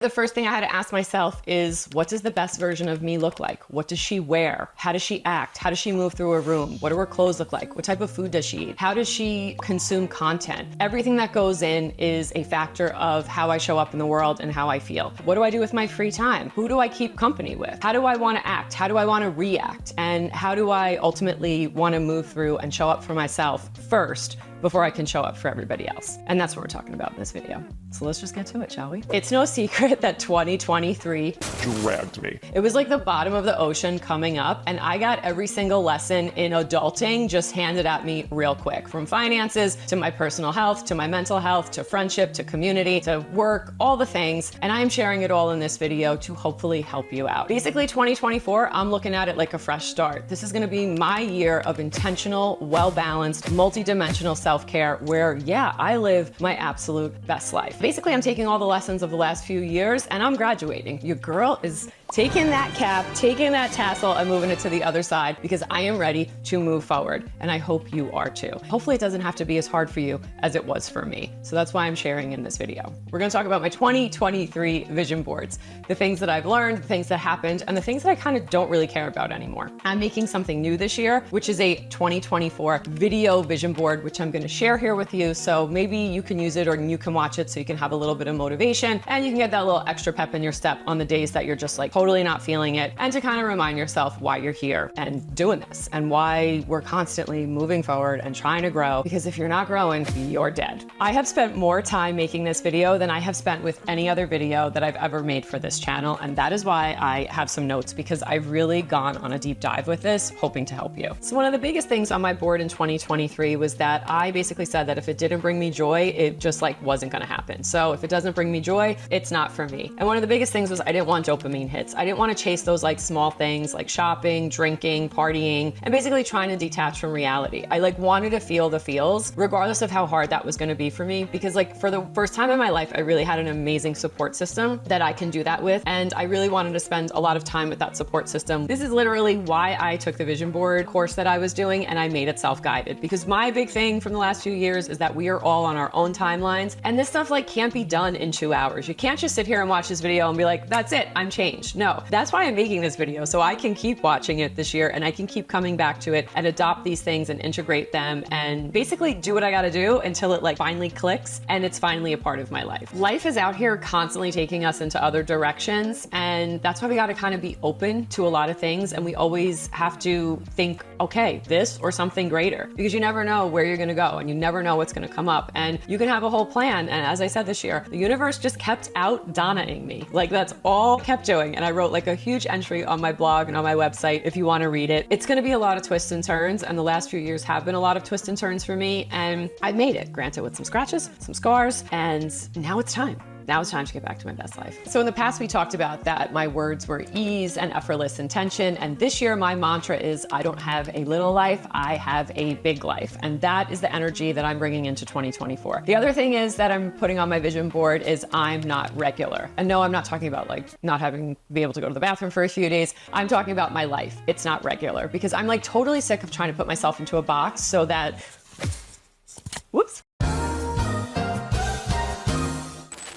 The first thing I had to ask myself is, what does the best version of me look like? What does she wear? How does she act? How does she move through a room? What do her clothes look like? What type of food does she eat? How does she consume content? Everything that goes in is a factor of how I show up in the world and how I feel. What do I do with my free time? Who do I keep company with? How do I want to act? How do I want to react? And how do I ultimately want to move through and show up for myself first before I can show up for everybody else? And that's what we're talking about in this video. So let's just get to it, shall we? It's no secret that 2023 dragged me. It was like the bottom of the ocean coming up, and I got every single lesson in adulting just handed at me real quick. From finances, to my personal health, to my mental health, to friendship, to community, to work, all the things. And I'm sharing it all in this video to hopefully help you out. Basically, 2024, I'm looking at it like a fresh start. This is gonna be my year of intentional, well-balanced, multi-dimensional self-care where, yeah, I live my absolute best life. Basically, I'm taking all the lessons of the last few years and I'm graduating. Your girl is taking that cap, taking that tassel and moving it to the other side because I am ready to move forward. And I hope you are too. Hopefully it doesn't have to be as hard for you as it was for me. So that's why I'm sharing in this video. We're gonna talk about my 2023 vision boards, the things that I've learned, the things that happened, and the things that I kind of don't really care about anymore. I'm making something new this year, which is a 2024 video vision board, which I'm gonna share here with you. So maybe you can use it or you can watch it so you can have a little bit of motivation and you can get that little extra pep in your step on the days that you're just like totally not feeling it, and to kind of remind yourself why you're here and doing this and why we're constantly moving forward and trying to grow, because if you're not growing, you're dead. I have spent more time making this video than I have spent with any other video that I've ever made for this channel, and that is why I have some notes, because I've really gone on a deep dive with this, hoping to help you. So one of the biggest things on my board in 2023 was that I basically said that if it didn't bring me joy, it just like wasn't gonna happen. So if it doesn't bring me joy, it's not for me. And one of the biggest things was I didn't want dopamine hits. I didn't want to chase those like small things like shopping, drinking, partying, and basically trying to detach from reality. I like wanted to feel the feels regardless of how hard that was going to be for me, because like for the first time in my life, I really had an amazing support system that I can do that with. And I really wanted to spend a lot of time with that support system. This is literally why I took the vision board course that I was doing and I made it self-guided, because my big thing from the last few years is that we are all on our own timelines and this stuff like can't be done in 2 hours. You can't just sit here and watch this video and be like, that's it, I'm changed. No, that's why I'm making this video, so I can keep watching it this year and I can keep coming back to it and adopt these things and integrate them and basically do what I gotta do until it like finally clicks and it's finally a part of my life. Life is out here constantly taking us into other directions, and that's why we gotta kind of be open to a lot of things, and we always have to think, okay, this or something greater, because you never know where you're gonna go and you never know what's gonna come up, and you can have a whole plan. And as I said this year, the universe just kept out Donna-ing me. Like that's all it kept doing. And I wrote like a huge entry on my blog and on my website if you want to read it. It's going to be a lot of twists and turns, and the last few years have been a lot of twists and turns for me, and I've made it, granted with some scratches, some scars, and now it's time. Now it's time to get back to my best life. So in the past, we talked about that my words were ease and effortless intention. And this year, my mantra is, I don't have a little life, I have a big life. And that is the energy that I'm bringing into 2024. The other thing is that I'm putting on my vision board is I'm not regular. And no, I'm not talking about like not having be able to go to the bathroom for a few days. I'm talking about my life. It's not regular, because I'm like totally sick of trying to put myself into a box so that, whoops,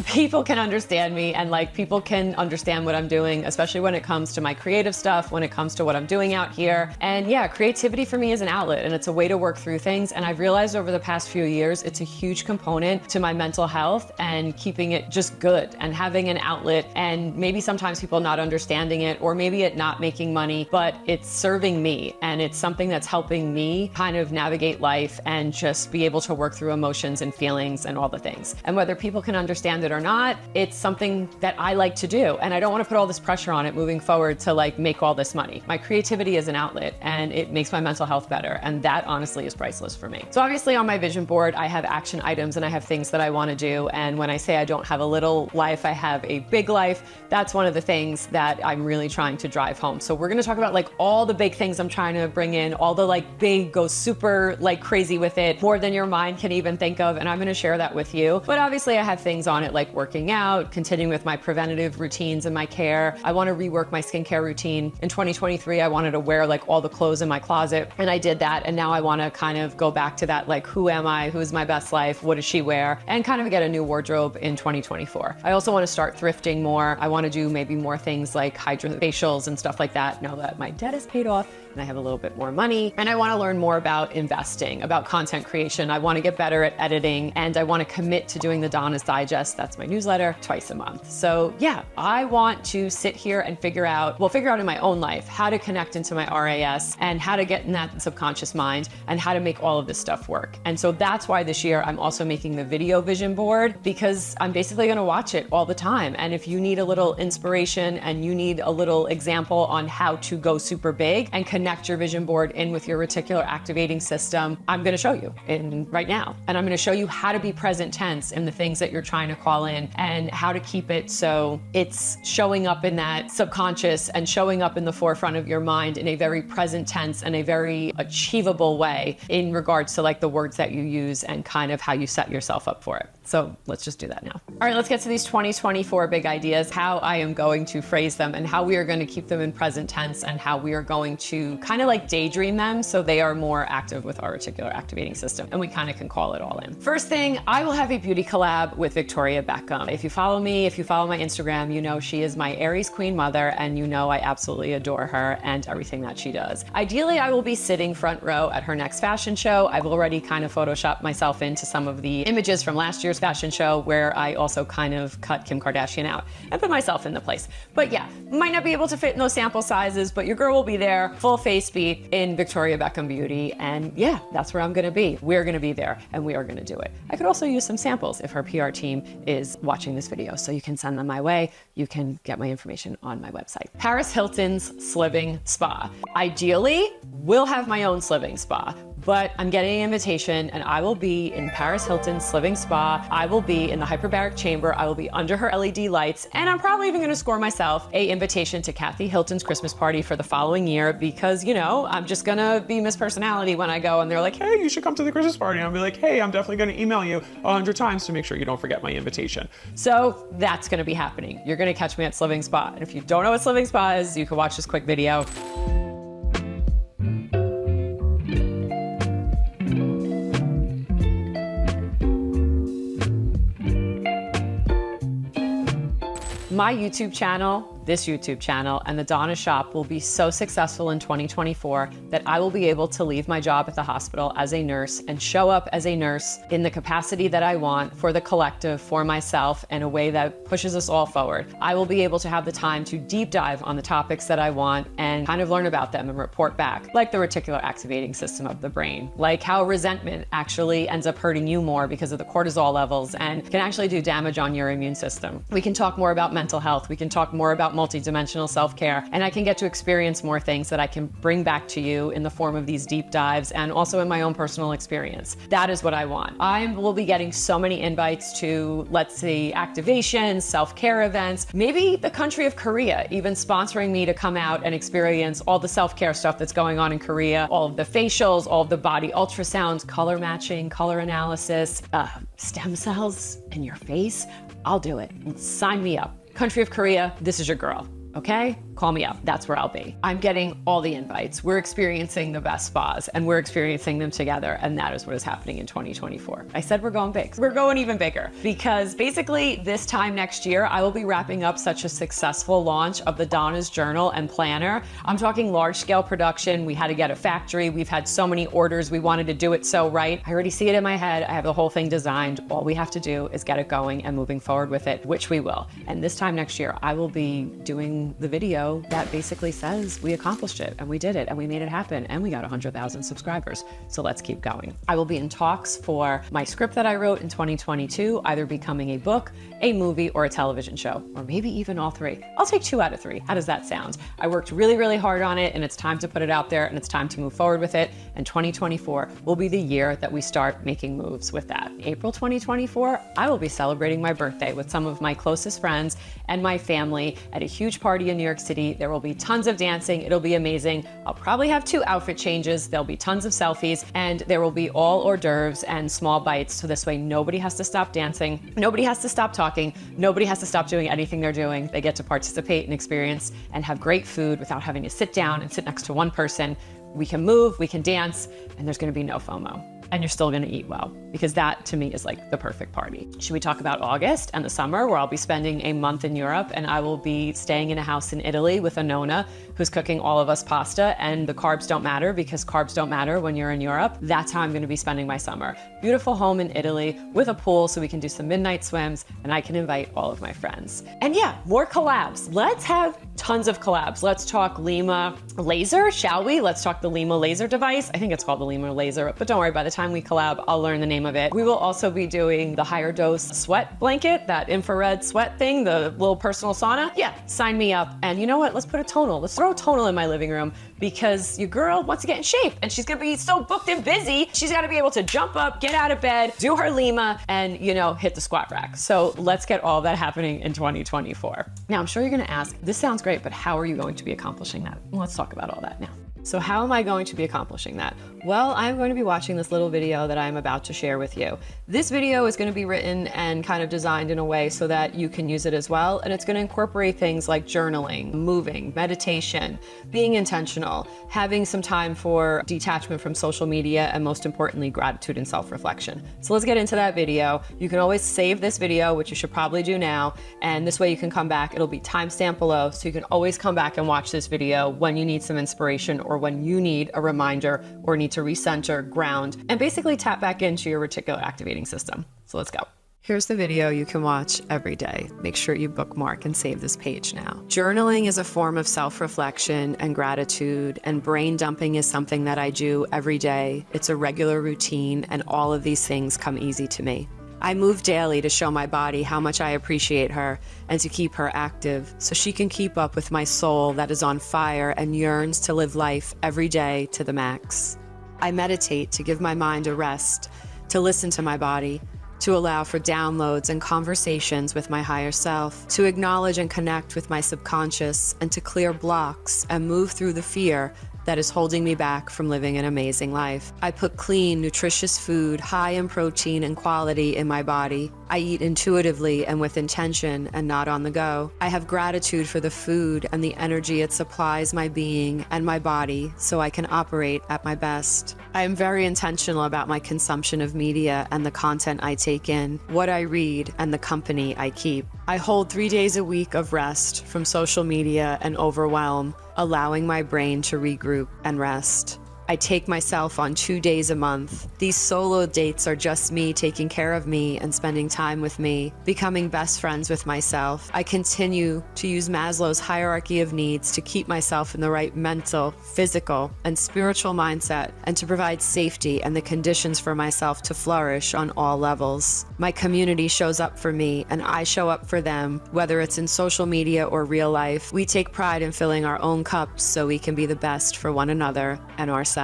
people can understand me and like people can understand what I'm doing, especially when it comes to my creative stuff, when it comes to what I'm doing out here. And yeah, creativity for me is an outlet and it's a way to work through things. And I've realized over the past few years, it's a huge component to my mental health and keeping it just good and having an outlet. And maybe sometimes people not understanding it, or maybe it not making money, but it's serving me. And it's something that's helping me kind of navigate life and just be able to work through emotions and feelings and all the things. And whether people can understand it or not, it's something that I like to do. And I don't want to put all this pressure on it moving forward to like make all this money. My creativity is an outlet and it makes my mental health better. And that honestly is priceless for me. So obviously on my vision board, I have action items and I have things that I want to do. And when I say I don't have a little life, I have a big life. That's one of the things that I'm really trying to drive home. So we're going to talk about like all the big things I'm trying to bring in, all the like big, go super like crazy with it, more than your mind can even think of. And I'm going to share that with you. But obviously I have things on it like like working out, continuing with my preventative routines and my care. I want to rework my skincare routine. In 2023, I wanted to wear like all the clothes in my closet, and I did that. And now I want to kind of go back to that, like, who am I? Who's my best life? What does she wear? And kind of get a new wardrobe in 2024. I also want to start thrifting more. I want to do maybe more things like hydrofacials and stuff like that now that my debt is paid off and I have a little bit more money. And I want to learn more about investing, about content creation. I want to get better at editing, and I want to commit to doing the Donna's Digest, that's my newsletter, twice a month. So yeah, I want to sit here and figure out in my own life how to connect into my RAS and how to get in that subconscious mind and how to make all of this stuff work. And so that's why this year I'm also making the video vision board, because I'm basically going to watch it all the time. And if you need a little inspiration and you need a little example on how to go super big and connect your vision board in with your reticular activating system, I'm going to show you right now. And I'm going to show you how to be present tense in the things that you're trying to call in and how to keep it so it's showing up in that subconscious and showing up in the forefront of your mind in a very present tense and a very achievable way in regards to like the words that you use and kind of how you set yourself up for it. So let's just do that now. All right, let's get to these 2024 big ideas, how I am going to phrase them and how we are going to keep them in present tense and how we are going to kind of like daydream them so they are more active with our reticular activating system and we kind of can call it all in. First thing, I will have a beauty collab with Victoria Beckham. If you follow me, if you follow my Instagram, you know she is my Aries queen mother, and you know I absolutely adore her and everything that she does. Ideally, I will be sitting front row at her next fashion show. I've already kind of photoshopped myself into some of the images from last year's fashion show where I also kind of cut Kim Kardashian out and put myself in the place. But yeah, might not be able to fit in those sample sizes, but your girl will be there, full face beat in Victoria Beckham beauty. And yeah, that's where I'm gonna be. We're gonna be there and we are gonna do it. I could also use some samples if her PR team is watching this video, so you can send them my way. You can get my information on my website. Paris Hilton's Sliving Spa. Ideally, we'll have my own sliving spa, but I'm getting an invitation and I will be in Paris Hilton's Sliving Spa. I will be in the hyperbaric chamber. I will be under her LED lights, and I'm probably even gonna score myself a invitation to Kathy Hilton's Christmas party for the following year because, you know, I'm just gonna be Miss Personality when I go and they're like, hey, you should come to the Christmas party. And I'll be like, hey, I'm definitely gonna email you 100 times to make sure you don't forget my invitation. So that's gonna be happening. You're gonna catch me at Sliving Spa. And if you don't know what Sliving Spa is, you can watch this quick video. My YouTube channel, this YouTube channel, and the Donna Shop will be so successful in 2024 that I will be able to leave my job at the hospital as a nurse and show up as a nurse in the capacity that I want for the collective, for myself, in a way that pushes us all forward. I will be able to have the time to deep dive on the topics that I want and kind of learn about them and report back, like the reticular activating system of the brain, like how resentment actually ends up hurting you more because of the cortisol levels and can actually do damage on your immune system. We can talk more about mental health. We can talk more about multidimensional self-care, and I can get to experience more things that I can bring back to you in the form of these deep dives and also in my own personal experience. That is what I want. I will be getting so many invites to, let's see, activations, self-care events, maybe the country of Korea even sponsoring me to come out and experience all the self-care stuff that's going on in Korea, all of the facials, all of the body ultrasounds, color matching, color analysis, stem cells in your face. I'll do it. Sign me up. Country of Korea, this is your girl, okay? Call me up, that's where I'll be. I'm getting all the invites. We're experiencing the best spas and we're experiencing them together, and that is what is happening in 2024. I said we're going big. We're going even bigger because basically this time next year, I will be wrapping up such a successful launch of the Donna's Journal and Planner. I'm talking large scale production. We had to get a factory. We've had so many orders. We wanted to do it so right. I already see it in my head. I have the whole thing designed. All we have to do is get it going and moving forward with it, which we will. And this time next year, I will be doing the video that basically says we accomplished it and we did it and we made it happen and we got 100,000 subscribers. So let's keep going. I will be in talks for my script that I wrote in 2022, either becoming a book, a movie, or a television show, or maybe even all three. I'll take 2 out of 3. How does that sound? I worked really, really hard on it, and it's time to put it out there and it's time to move forward with it. And 2024 will be the year that we start making moves with that. April 2024, I will be celebrating my birthday with some of my closest friends and my family at a huge party party in New York City. There will be tons of dancing. It'll be amazing. I'll probably have 2 outfit changes. There'll be tons of selfies, and there will be all hors d'oeuvres and small bites. So this way, nobody has to stop dancing. Nobody has to stop talking. Nobody has to stop doing anything they're doing. They get to participate and experience and have great food without having to sit down and sit next to one person. We can move, we can dance, and there's gonna be no FOMO. And you're still gonna eat well, because that to me is like the perfect party. Should we talk about August and the summer, where I'll be spending a month in Europe, and I will be staying in a house in Italy with a nonna who's cooking all of us pasta, and the carbs don't matter because carbs don't matter when you're in Europe. That's how I'm gonna be spending my summer. Beautiful home in Italy with a pool so we can do some midnight swims, and I can invite all of my friends. And yeah, more collabs. Let's have tons of collabs. Let's talk Lima laser, shall we? Let's talk the Lima laser device. I think it's called the Lima laser, but don't worry, by the time we collab, I'll learn the name of it. We will also be doing the higher dose sweat blanket, that infrared sweat thing, the little personal sauna. Yeah, sign me up. And you know what? Let's put a tonal. Let's throw a tonal in my living room, because your girl wants to get in shape and she's gonna be so booked and busy. She's gotta be able to jump up, get out of bed, do her Lima, and hit the squat rack. So let's get all that happening in 2024. Now, I'm sure you're gonna ask, this sounds great, but how are you going to be accomplishing that? Well, let's talk about all that now. So how am I going to be accomplishing that? Well, I'm going to be watching this little video that I'm about to share with you. This video is going to be written and kind of designed in a way so that you can use it as well. And it's going to incorporate things like journaling, moving, meditation, being intentional, having some time for detachment from social media, and most importantly, gratitude and self-reflection. So let's get into that video. You can always save this video, which you should probably do now. And this way you can come back. It'll be timestamped below. So you can always come back and watch this video when you need some inspiration, or when you need a reminder or need to recenter, ground, and basically tap back into your reticular activating system. So let's go. Here's the video you can watch every day. Make sure you bookmark and save this page now. Journaling is a form of self-reflection and gratitude, and brain dumping is something that I do every day. It's a regular routine, and all of these things come easy to me. I move daily to show my body how much I appreciate her, and to keep her active so she can keep up with my soul that is on fire and yearns to live life every day to the max. I meditate to give my mind a rest, to listen to my body, to allow for downloads and conversations with my higher self, to acknowledge and connect with my subconscious, and to clear blocks and move through the fear that is holding me back from living an amazing life. I put clean, nutritious food, high in protein and quality, in my body. I eat intuitively and with intention, and not on the go. I have gratitude for the food and the energy it supplies my being and my body so I can operate at my best. I am very intentional about my consumption of media and the content I take in, what I read, and the company I keep. I hold 3 days a week of rest from social media and overwhelm, allowing my brain to regroup and rest. I take myself on 2 days a month. These solo dates are just me taking care of me and spending time with me, becoming best friends with myself. I continue to use Maslow's hierarchy of needs to keep myself in the right mental, physical, and spiritual mindset, and to provide safety and the conditions for myself to flourish on all levels. My community shows up for me, and I show up for them, whether it's in social media or real life. We take pride in filling our own cups so we can be the best for one another and ourselves.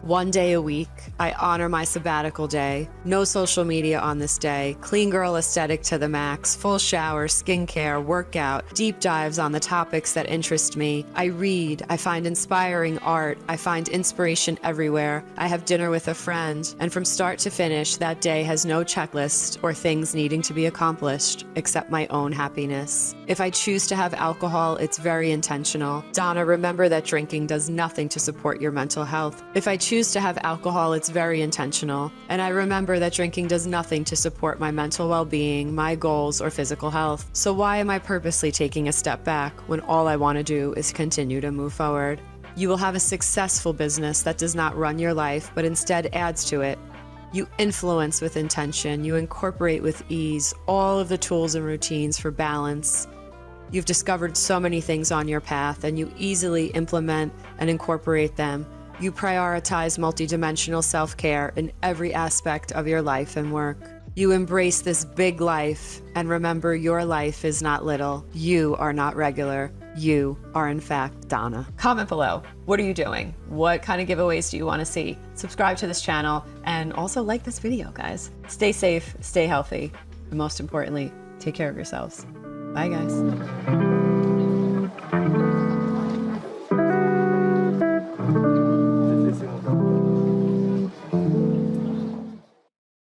1 day a week, I honor my sabbatical day. No social media on this day. Clean girl aesthetic to the max. Full shower, skincare, workout, deep dives on the topics that interest me. I read. I find inspiring art. I find inspiration everywhere. I have dinner with a friend. And from start to finish, that day has no checklist or things needing to be accomplished except my own happiness. If I choose to have alcohol, it's very intentional. Donna, remember that drinking does nothing to support your mental health. If I choose to have alcohol, it's very intentional. And I remember that drinking does nothing to support my mental well-being, my goals, or physical health. So why am I purposely taking a step back when all I want to do is continue to move forward? You will have a successful business that does not run your life, but instead adds to it. You influence with intention. You incorporate with ease all of the tools and routines for balance. You've discovered so many things on your path, and you easily implement and incorporate them. You prioritize multidimensional self-care in every aspect of your life and work. You embrace this big life, and remember, your life is not little. You are not regular. You are, in fact, Donna. Comment below. What are you doing? What kind of giveaways do you want to see? Subscribe to this channel, and also like this video, guys. Stay safe, stay healthy, and most importantly, take care of yourselves. Bye, guys.